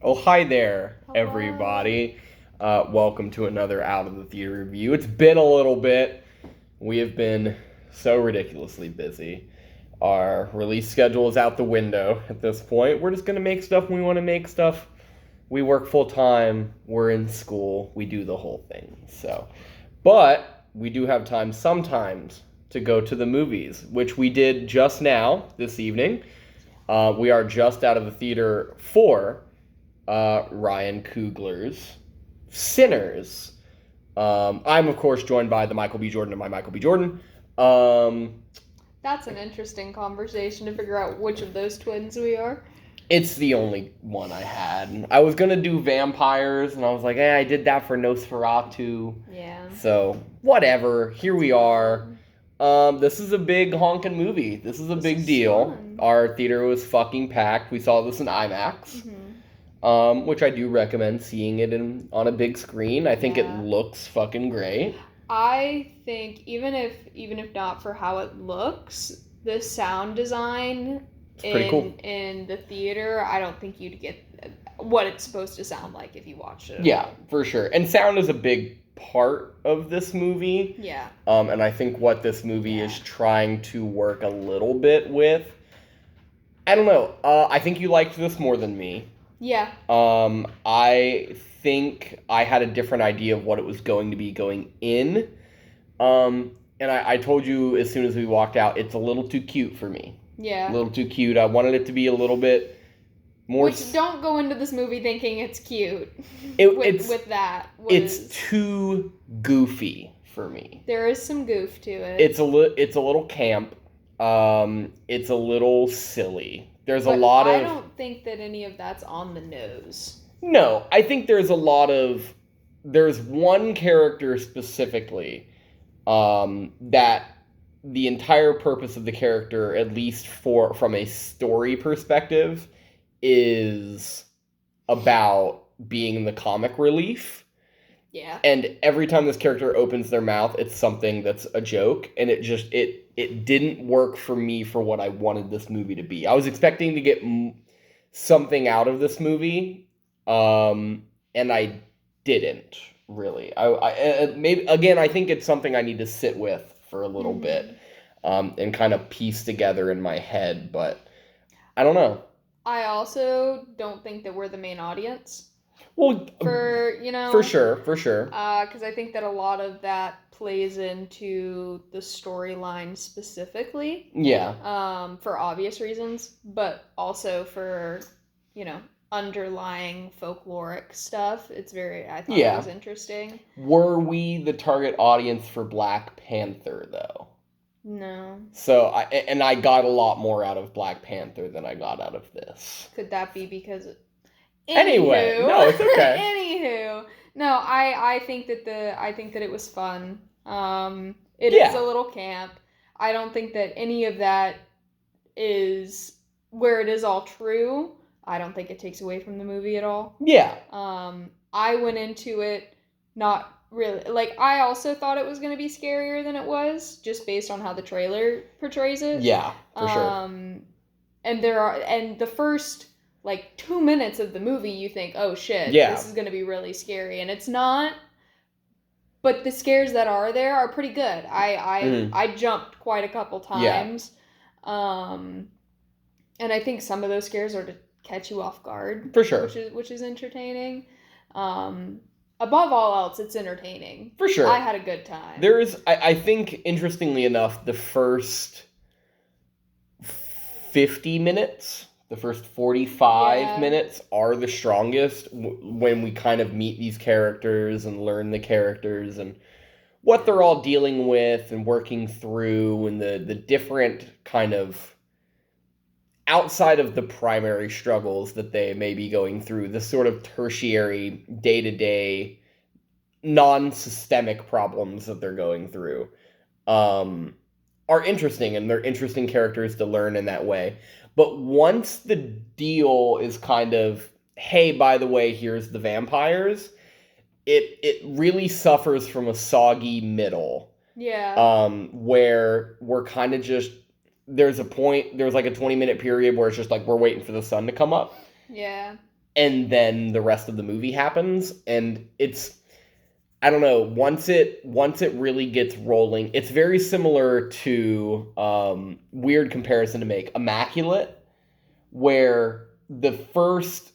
Oh, hi there, Hello. everybody. Welcome to another Out of the Theater review. It's been a little bit. We have been so ridiculously busy. Our release schedule is out the window at this point. We're just going to make stuff when we want to make stuff. We work full time. We're in school. We do the whole thing. But we do have time sometimes to go to the movies, which we did just now, this evening. We are just out of the theater for Ryan Coogler's Sinners. I'm, of course, joined by the Michael B. Jordan of my Michael B. Jordan. That's an interesting conversation to figure out which of those twins we are. It's the only one I had. I was going to do vampires, and I was like, I did that for Nosferatu. Yeah. So, whatever. Here we are. This is a big honkin' movie. This is a big deal. Fun. Our theater was fucking packed. We saw this in IMAX. Which I do recommend seeing it on a big screen. I think it looks fucking great. I think even if not for how it looks, the sound design cool. in the theater, I don't think you'd get what it's supposed to sound like if you watched it. Yeah, for sure. And sound is a big part of this movie. Yeah. And I think what this movie is trying to work a little bit with. I don't know. I think you liked this more than me. Yeah. I think I had a different idea of what it was going to be going in. And I told you as soon as we walked out, it's a little too cute for me. Yeah. A little too cute. I wanted it to be a little bit more... Which, don't go into this movie thinking it's cute. With that. It's too goofy for me. There is some goof to it. It's a little camp. It's a little silly. There's I don't think that any of that's on the nose. No, I think there's one character specifically that the entire purpose of the character, at least from a story perspective, is about being the comic relief. Yeah. And every time this character opens their mouth, it's something that's a joke, and it didn't work for me for what I wanted this movie to be. I was expecting to get something out of this movie, and I didn't really. I maybe again, I think it's something I need to sit with for a little bit, and kind of piece together in my head. But I don't know. I also don't think that we're the main audience. Well, for sure. Because I think that a lot of that plays into the storyline specifically. Yeah. For obvious reasons, but also for underlying folkloric stuff. I thought it was interesting. Were we the target audience for Black Panther though? No. So I got a lot more out of Black Panther than I got out of this. Could that be because? Anyway, no, it's okay. Anywho, no, I think that it was fun. It is a little camp. I don't think that any of that is where it is all true. I don't think it takes away from the movie at all. Yeah. I went into it not really, I also thought it was going to be scarier than it was, just based on how the trailer portrays it. Yeah, for sure. And the first 2 minutes of the movie, you think, oh shit, this is going to be really scary. And it's not, but the scares that are there are pretty good. I jumped quite a couple times. Yeah. And I think some of those scares are to catch you off guard. For sure. Which is entertaining. Above all else, it's entertaining. For sure. I had a good time. There is, I think, interestingly enough, the first 50 minutes... The first 45 minutes are the strongest when we kind of meet these characters and learn the characters and what they're all dealing with and working through, and the different kind of outside of the primary struggles that they may be going through, the sort of tertiary day-to-day non-systemic problems that they're going through are interesting, and they're interesting characters to learn in that way. But once the deal is kind of, hey, by the way, here's the vampires, it really suffers from a soggy middle. Yeah. Where we're kind of just, there's like a 20-minute period where it's just like we're waiting for the sun to come up. Yeah. and then the rest of the movie happens, and it's, I don't know, once it really gets rolling, it's very similar to, weird comparison to make, Immaculate, where the first,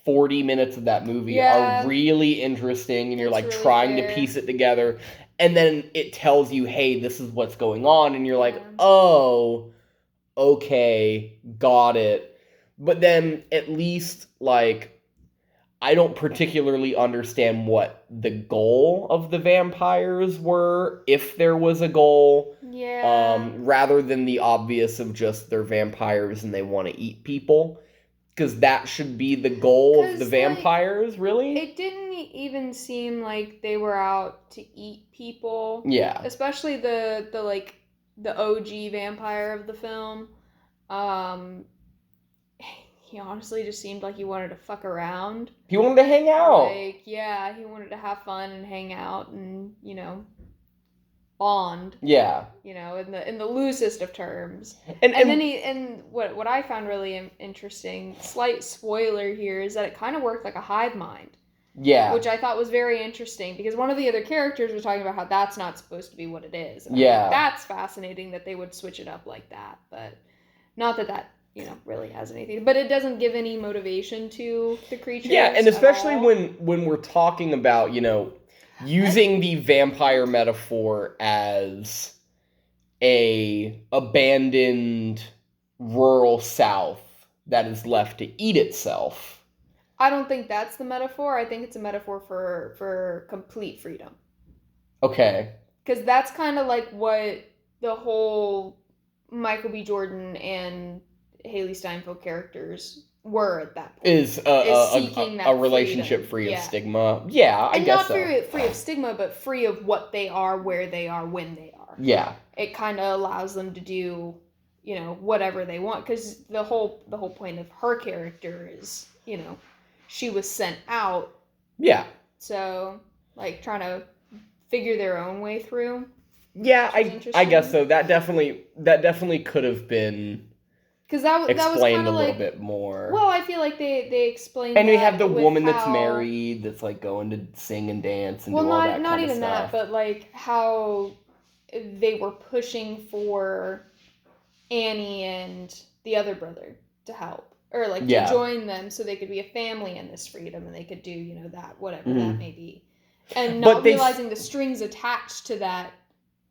40 minutes of that movie are really interesting, and you're, really trying to piece it together, and then it tells you, hey, this is what's going on, and you're like, oh, okay, got it. But then, at least, I don't particularly understand what the goal of the vampires were, if there was a goal. Yeah. Rather than the obvious of just they're vampires and they want to eat people. Because that should be the goal of the vampires, really? It didn't even seem like they were out to eat people. Yeah. Especially the OG vampire of the film. He honestly just seemed like he wanted to fuck around. He wanted to hang out. He wanted to have fun and hang out and, bond. Yeah. In the loosest of terms. And then what I found really interesting, slight spoiler here, is that it kind of worked like a hive mind. Yeah. Which I thought was very interesting, because one of the other characters was talking about how that's not supposed to be what it is. And that's fascinating that they would switch it up like that, but not that really has anything. But it doesn't give any motivation to the creatures. Yeah, and especially when we're talking about, using the vampire metaphor as a abandoned rural South that is left to eat itself. I don't think that's the metaphor. I think it's a metaphor for complete freedom. Okay. Because that's kind of like what the whole Michael B. Jordan and Haley Steinfeld characters were at that point. Is seeking a relationship free of stigma. Yeah, I guess so. And not free of stigma, but free of what they are, where they are, when they are. Yeah. It kind of allows them to do, whatever they want. Because the whole point of her character is, she was sent out. Yeah. So, trying to figure their own way through. Yeah, I guess so. That definitely could have been... Because that was explained a little bit more. Well, I feel like they explained. And we have the woman that's married, that's going to sing and dance and do all that kind of stuff. Well, not even that, but how they were pushing for Annie and the other brother to help, or to join them so they could be a family in this freedom, and they could do that, whatever that may be, and not realizing the strings attached to that.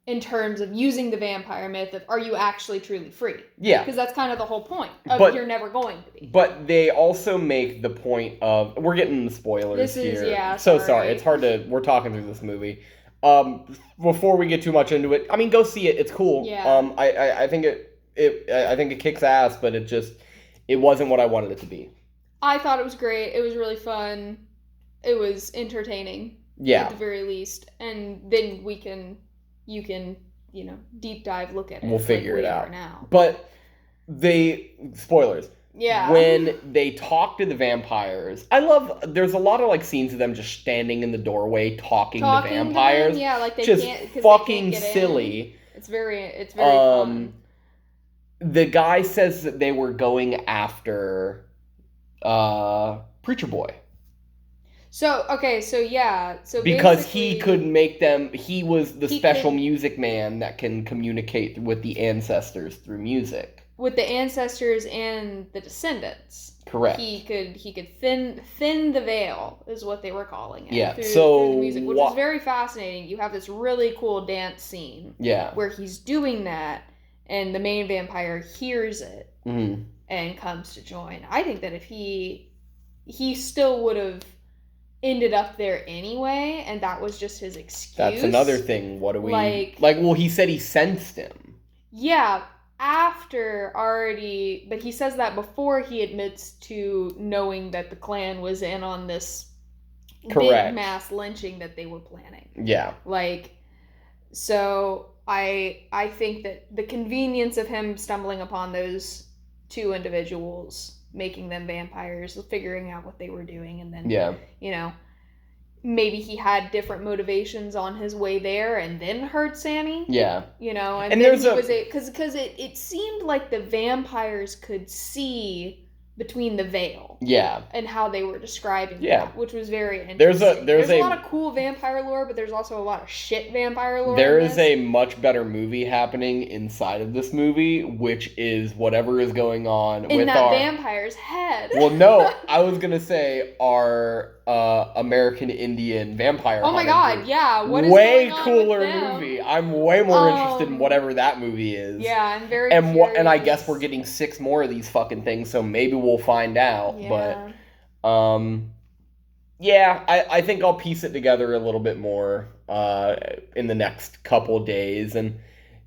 In terms of using the vampire myth of, are you actually truly free? Yeah. Because that's kind of the whole point of you're never going to be. But they also make the point of, we're getting the spoilers here. So sorry. It's hard to, we're talking through this movie. Before we get too much into it, go see it. It's cool. Yeah. I think it kicks ass, but it wasn't what I wanted it to be. I thought it was great. It was really fun. It was entertaining. Yeah. At the very least. And then you can, deep dive look at it. We'll figure it out now. But spoilers. Yeah. When they talk to the vampires, there's a lot of scenes of them just standing in the doorway talking to vampires. To them, yeah, they just can't, fucking they can't silly. In. It's very fun. The guy says that they were going after Preacher Boy. So because he could make them, he was the special music man that can communicate with the ancestors through music. With the ancestors and the descendants. Correct. He could thin the veil, is what they were calling it. Yeah. Through the music, which is very fascinating. You have this really cool dance scene. Yeah. Where he's doing that, and the main vampire hears it and comes to join. I think that if he still would have ended up there anyway, and that was just his excuse. That's another thing. What do we well, he said he sensed him. Yeah, after already, but he says that before he admits to knowing that the clan was in on this big mass lynching that they were planning. Yeah. So I think that the convenience of him stumbling upon those two individuals, making them vampires, figuring out what they were doing, and then maybe he had different motivations on his way there, and then heard Sammy. Yeah. And then because it seemed like the vampires could see between the veil. Yeah. And how they were describing that, which was very interesting. There's a lot of cool vampire lore, but there's also a lot of shit vampire lore. There is a much better movie happening inside of this movie, which is whatever is going on in with that vampire's head. Well, no, I was gonna say our American Indian vampire. Oh my god, group. Yeah! What is way going on cooler with them? movie. I'm way more interested in whatever that movie is. Yeah, I'm very. And I guess we're getting 6 more of these fucking things, so maybe we'll find out. Yeah. But yeah, I think I'll piece it together a little bit more in the next couple days, and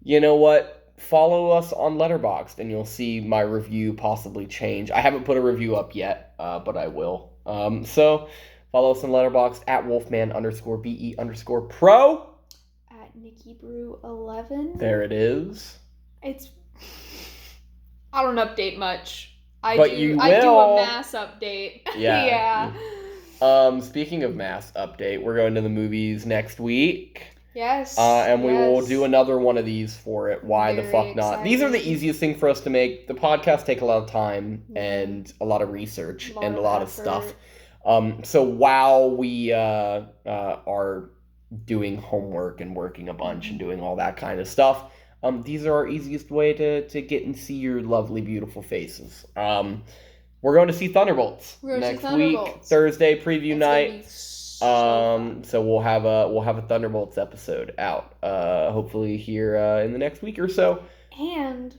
you know what? Follow us on Letterboxd, and you'll see my review possibly change. I haven't put a review up yet, but I will. So follow us on Letterboxd at Wolfman_BE_pro. At NikkiBrew11. There it is. I don't update much. I do a mass update. Yeah. Speaking of mass update, we're going to the movies next week. Yes. And we will do another one of these for it. Why the fuck not? Exciting. These are the east thing for us to make. The podcasts take a lot of time and a lot of research and a lot of stuff. So while we are doing homework and working a bunch and doing all that kind of stuff, these are our easiest way to get and see your lovely, beautiful faces. We're going to see Thunderbolts next week, Thursday preview night. So we'll have a Thunderbolts episode out, hopefully here in the next week or so. And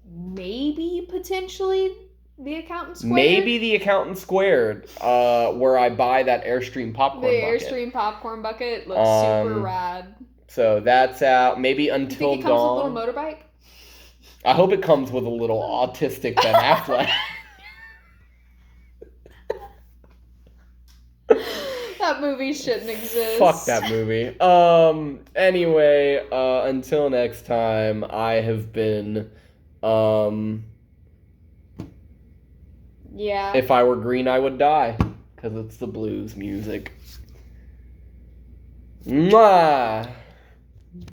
maybe potentially The Accountant Squared. Maybe The Accountant Squared, where I buy that Airstream popcorn bucket. The Airstream popcorn bucket looks super rad. So that's out. Maybe Until Dawn. Dawn. With a little motorbike? I hope it comes with a little autistic Ben Affleck. That movie shouldn't exist. Fuck that movie. Anyway, until next time, I have been, yeah. If I were green, I would die. Because it's the blues music. Mwah!